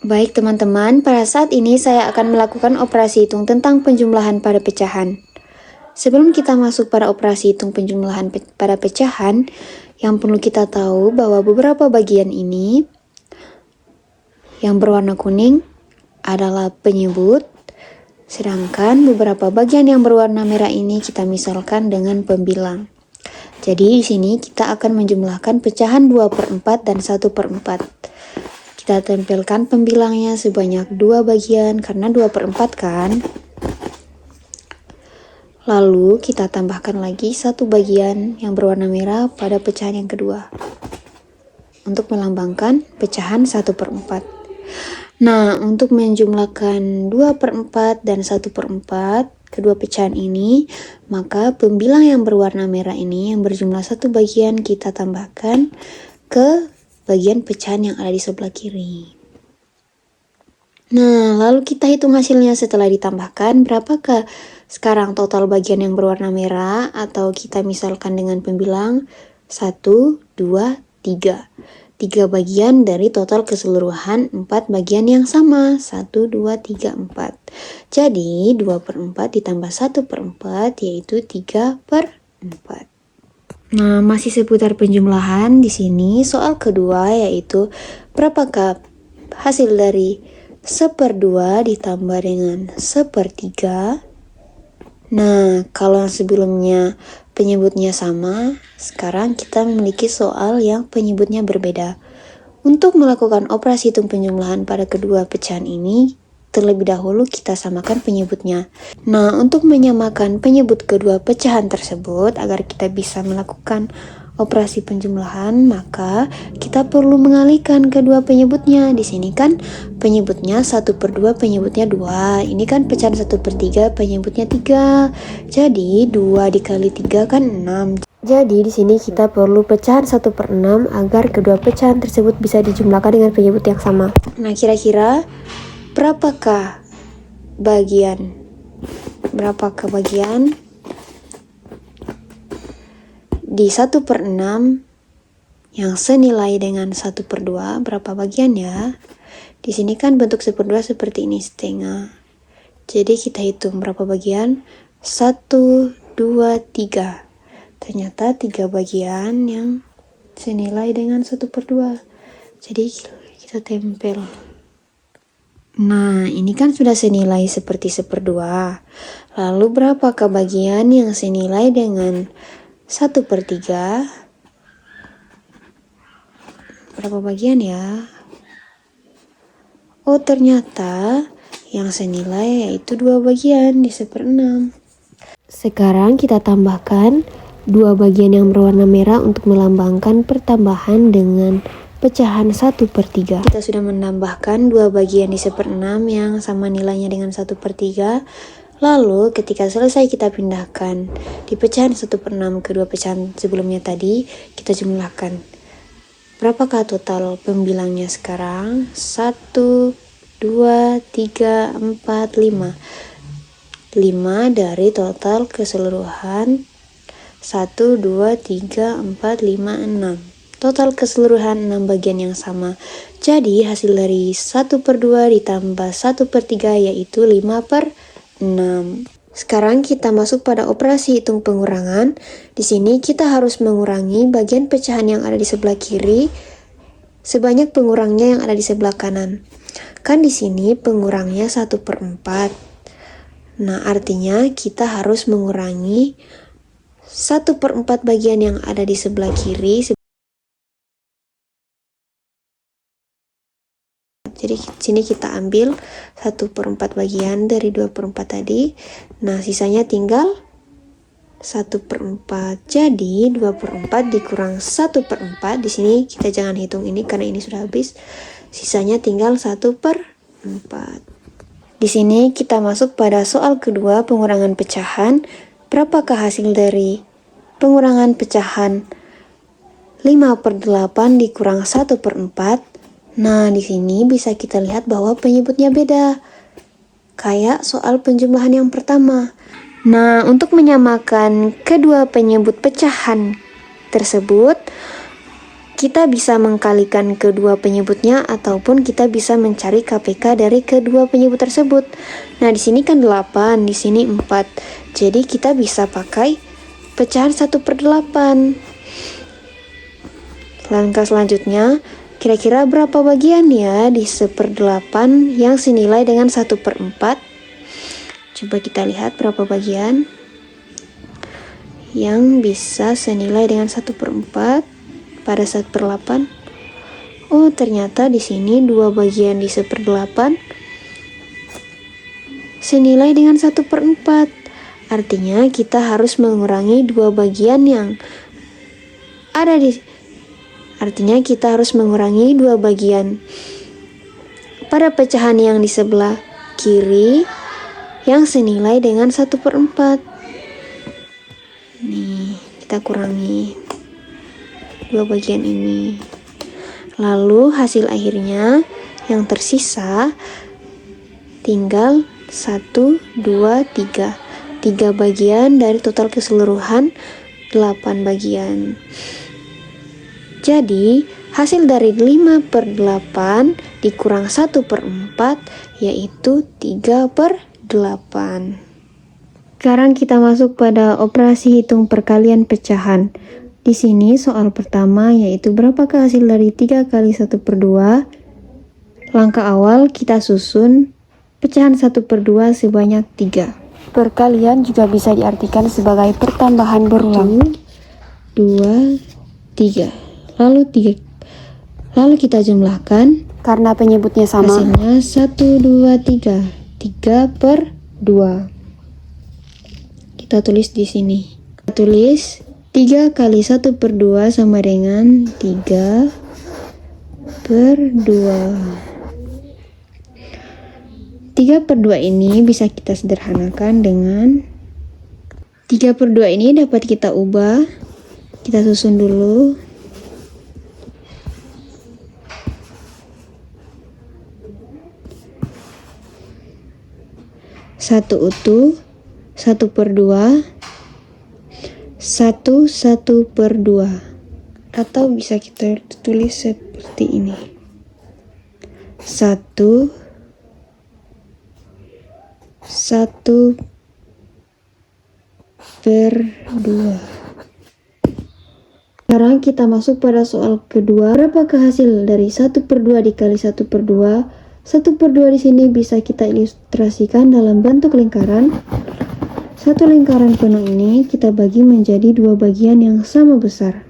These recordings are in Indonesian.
Baik teman-teman, pada saat ini saya akan melakukan operasi hitung tentang penjumlahan pada pecahan. Sebelum kita masuk pada operasi hitung penjumlahan pada pecahan, yang perlu kita tahu bahwa beberapa bagian ini yang berwarna kuning adalah penyebut, sedangkan beberapa bagian yang berwarna merah ini kita misalkan dengan pembilang. Jadi di sini kita akan menjumlahkan pecahan 2/4 dan 1/4. Kita tempelkan pembilangnya sebanyak 2 bagian karena 2/4 kan. Lalu kita tambahkan lagi 1 bagian yang berwarna merah pada pecahan yang kedua untuk melambangkan pecahan 1/4. Nah, untuk menjumlahkan 2/4 dan 1/4 kedua pecahan ini, maka pembilang yang berwarna merah ini yang berjumlah 1 bagian kita tambahkan ke bagian pecahan yang ada di sebelah kiri. Nah, lalu kita hitung hasilnya setelah ditambahkan. Berapakah sekarang total bagian yang berwarna merah? Atau kita misalkan dengan pembilang 1, 2, 3. 3 bagian dari total keseluruhan 4 bagian yang sama. 1, 2, 3, 4. Jadi 2/4 ditambah 1/4 yaitu 3/4. Nah, masih seputar penjumlahan di sini. Soal kedua yaitu berapakah hasil dari 1/2 ditambah dengan 1/3. Nah, kalau yang sebelumnya penyebutnya sama, sekarang kita memiliki soal yang penyebutnya berbeda. Untuk melakukan operasi hitung penjumlahan pada kedua pecahan ini, terlebih dahulu kita samakan penyebutnya. Nah, untuk menyamakan penyebut kedua pecahan tersebut agar kita bisa melakukan operasi penjumlahan, maka kita perlu mengalihkan kedua penyebutnya. Di sini kan penyebutnya 1/2, penyebutnya 2. Ini kan pecahan 1/3, penyebutnya 3. Jadi 2 dikali 3 kan 6. Jadi di sini kita perlu pecahan 1/6 agar kedua pecahan tersebut bisa dijumlahkan dengan penyebut yang sama. Nah, kira-kira berapakah bagian di 1/6 yang senilai dengan 1/2? Berapa bagian ya? Di sini kan bentuk 1/2 seperti ini, setengah. Jadi kita hitung berapa bagian? 1, 2, 3. Ternyata 3 bagian yang senilai dengan 1/2. Jadi kita tempel. Nah, ini kan sudah senilai seperti 1/2. Lalu berapakah bagian yang senilai dengan 1/3? Berapa bagian ya? Oh, ternyata yang senilai yaitu 2 bagian di 1/6. Sekarang kita tambahkan 2 bagian yang berwarna merah untuk melambangkan pertambahan dengan pecahan 1/3. Kita sudah menambahkan 2 bagian di 1/6 yang sama nilainya dengan 1/3. Lalu ketika selesai kita pindahkan di pecahan 1/6 kedua pecahan sebelumnya tadi, kita jumlahkan. Berapakah total pembilangnya sekarang? 1, 2, 3, 4, 5. 5 dari total keseluruhan 1, 2, 3, 4, 5, 6. Total keseluruhan 6 bagian yang sama. Jadi hasil dari 1/2 ditambah 1/3 yaitu 5/6. Sekarang kita masuk pada operasi hitung pengurangan. Di sini kita harus mengurangi bagian pecahan yang ada di sebelah kiri sebanyak pengurangnya yang ada di sebelah kanan. Kan di sini pengurangnya 1/4. Nah, artinya kita harus mengurangi 1/4 bagian yang ada di sebelah kiri. Jadi sini kita ambil 1/4 bagian dari 2/4 tadi. Nah, sisanya tinggal 1/4. Jadi 2/4 dikurang 1/4. Di sini kita jangan hitung ini karena ini sudah habis. Sisanya tinggal 1/4. Di sini kita masuk pada soal kedua, pengurangan pecahan. Berapakah hasil dari pengurangan pecahan 5/8 dikurang 1/4? Nah, di sini bisa kita lihat bahwa penyebutnya beda. kayak soal penjumlahan yang pertama. Nah, untuk menyamakan kedua penyebut pecahan tersebut, kita bisa mengkalikan kedua penyebutnya ataupun kita bisa mencari KPK dari kedua penyebut tersebut. Nah, di sini kan 8, di sini 4. Jadi kita bisa pakai pecahan 1/8. Langkah selanjutnya, kira-kira berapa bagian ya di 1/8 yang senilai dengan 1/4? Coba kita lihat berapa bagian yang bisa senilai dengan 1/4 pada 1/8. Oh, ternyata di sini 2 bagian di 1/8 senilai dengan 1/4. Artinya kita harus mengurangi 2 bagian yang ada di pada pecahan yang di sebelah kiri yang senilai dengan 1/4. Nih, kita kurangi 2 bagian ini. Lalu hasil akhirnya yang tersisa tinggal 1, 2, 3. 3 bagian dari total keseluruhan 8 bagian. Jadi, hasil dari 5/8 dikurang 1/4 yaitu 3/8. Sekarang kita masuk pada operasi hitung perkalian pecahan. Di sini soal pertama yaitu berapakah hasil dari 3 kali 1/2. Langkah awal kita susun pecahan 1/2 sebanyak 3. Perkalian juga bisa diartikan sebagai pertambahan berulang. 2, 3. Lalu kita jumlahkan. Karena penyebutnya sama, hasilnya 1, 2, 3. 3/2. Kita tulis di sini. Kita tulis 3 kali 1/2 sama dengan 3/2. 3/2 ini bisa kita sederhanakan dengan 3/2 ini dapat kita ubah. Kita susun dulu. 1 utuh, 1/2, 1/2, atau bisa kita tulis seperti ini. 1/2. Sekarang kita masuk pada soal kedua. Berapakah hasil dari 1/2 dikali 1/2? 1/2 di sini bisa kita ilustrasikan dalam bentuk lingkaran. Satu lingkaran penuh ini kita bagi menjadi 2 bagian yang sama besar.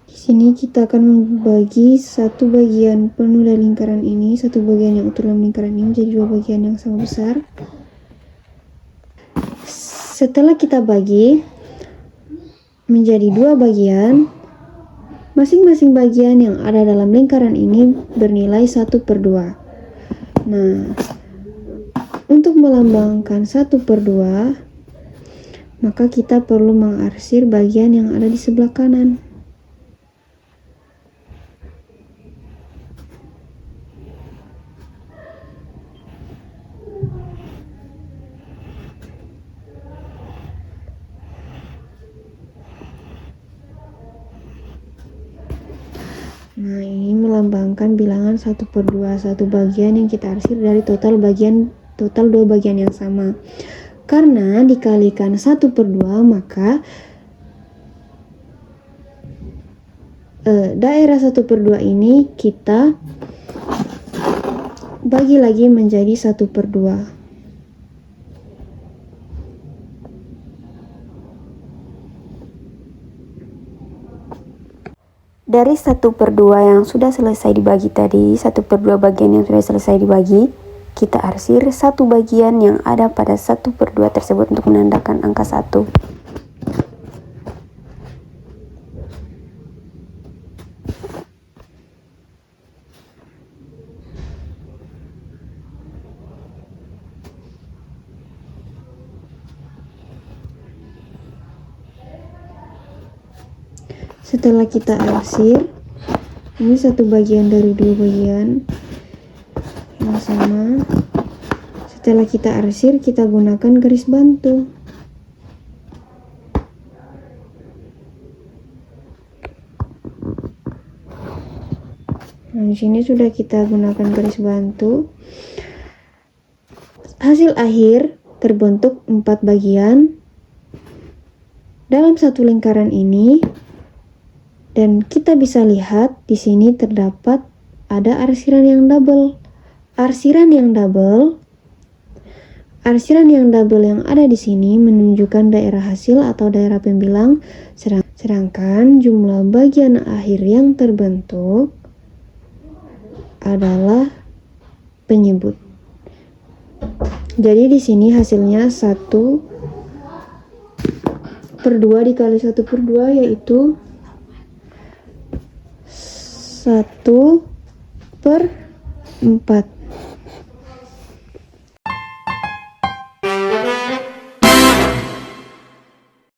Di sini kita akan membagi satu bagian penuh dari lingkaran ini, satu bagian yang utuh dalam lingkaran ini menjadi 2 bagian yang sama besar. Setelah kita bagi menjadi 2 bagian, masing-masing bagian yang ada dalam lingkaran ini bernilai 1/2. Nah, untuk melambangkan 1/2, maka kita perlu mengarsir bagian yang ada di sebelah kanan. Nah, ini melambangkan bilangan 1/2, satu bagian yang kita arsir dari total 2 bagian yang sama. Karena dikalikan 1/2, maka daerah 1/2 ini kita bagi lagi menjadi 1/2. Dari 1/2 yang sudah selesai dibagi tadi, 1/2 bagian yang sudah selesai dibagi, kita arsir satu bagian yang ada pada 1/2 tersebut untuk menandakan angka 1. Setelah kita arsir, ini satu bagian dari 2 bagian yang sama. Setelah kita arsir, kita gunakan garis bantu. Nah, di sini sudah kita gunakan garis bantu. Hasil akhir terbentuk 4 bagian dalam satu lingkaran ini, dan kita bisa lihat di sini terdapat ada arsiran yang double. Arsiran yang double yang ada di sini menunjukkan daerah hasil atau daerah pembilang, sedangkan jumlah bagian akhir yang terbentuk adalah penyebut. Jadi di sini hasilnya 1/2 dikali 1/2 yaitu 1/4.